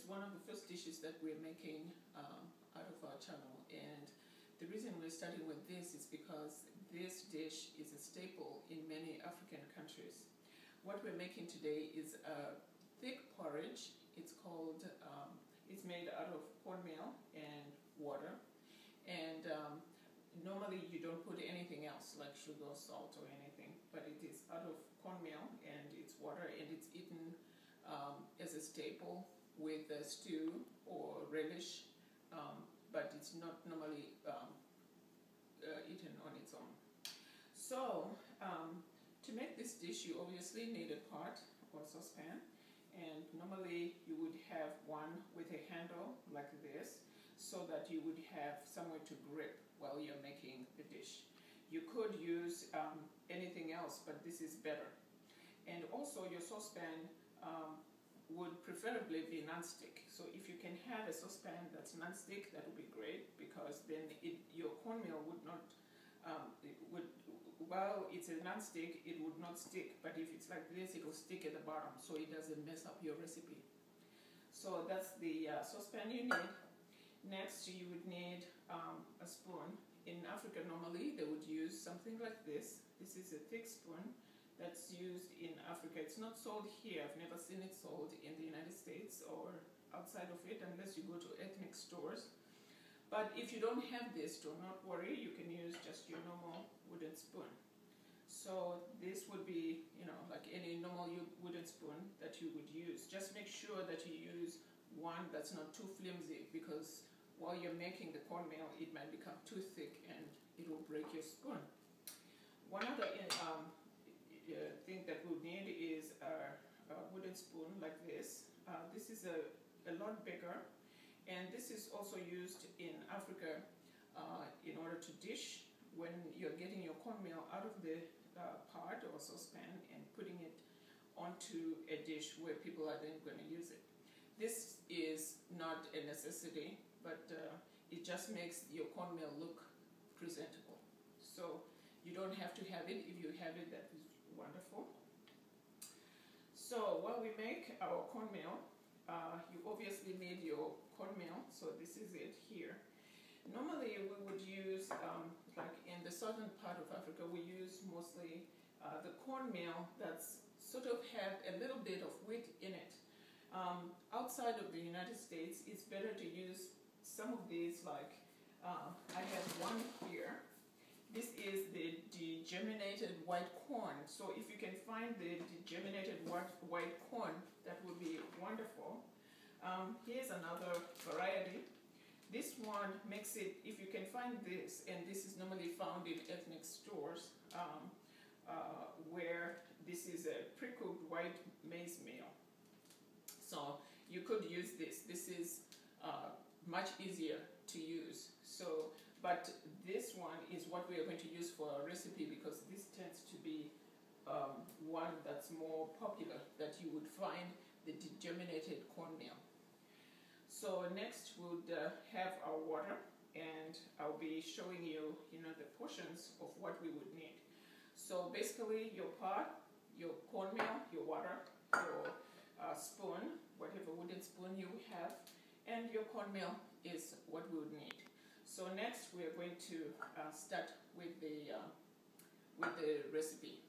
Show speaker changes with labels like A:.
A: one of the first dishes that we're making out of our channel, and the reason we're starting with this is because this dish is a staple in many African countries. What we're making today is a thick porridge. It's called, it's made out of cornmeal and water, and normally you don't put anything else like sugar, salt or anything, but it is out of cornmeal and it's water, and it's eaten as a staple with a stew or relish, but it's not normally eaten on its own. So to make this dish, you obviously need a pot or saucepan, and normally you would have one with a handle like this, so that you would have somewhere to grip while you're making the dish. You could use anything else, but this is better. And also your saucepan would preferably be non-stick. So if you can have a saucepan that's non-stick, that would be great, because then your cornmeal would not, while it's a non-stick, it would not stick, but if it's like this, it will stick at the bottom, so it doesn't mess up your recipe. So that's the saucepan you need. Next, you would need a spoon. In Africa, normally they would use something like this. This is a thick spoon that's used in Africa. It's not sold here. I've never seen it sold in the United States or outside of it, unless you go to ethnic stores. But if you don't have this, do not worry. You can use just your normal wooden spoon. So this would be, like any normal wooden spoon that you would use. Just make sure that you use one that's not too flimsy, because while you're making the cornmeal, it might become too thick and it will break your spoon. One other thing that we'll need is a wooden spoon like this. This is a lot bigger, and this is also used in Africa in order to dish when you're getting your cornmeal out of the pot or saucepan and putting it onto a dish where people are then going to use it. This is not a necessity, but it just makes your cornmeal look presentable. So you don't have to have it. If you have it, that is wonderful. So while we make our cornmeal, you obviously need your cornmeal. So this is it here. Normally we would use, like in the southern part of Africa, we use mostly the cornmeal that's sort of have a little bit of wheat in it. Outside of the United States, it's better to use some of these, like I have one here. This is the degerminated white corn. So if you can find the degerminated white corn, that would be wonderful. Here's another variety. This one makes it, if you can find this, and this is normally found in ethnic stores, where this is a pre-cooked white maize meal. So you could use this. This is much easier to use. So, but this one is what we are going to use for our recipe, because this tends to be one that's more popular, that you would find the degerminated cornmeal. So next we'll have our water, and I'll be showing you, the portions of what we would need. So basically your pot, your cornmeal, your water, your spoon, whatever wooden spoon you have, and your cornmeal is what we would need. So next we are going to start with the recipe.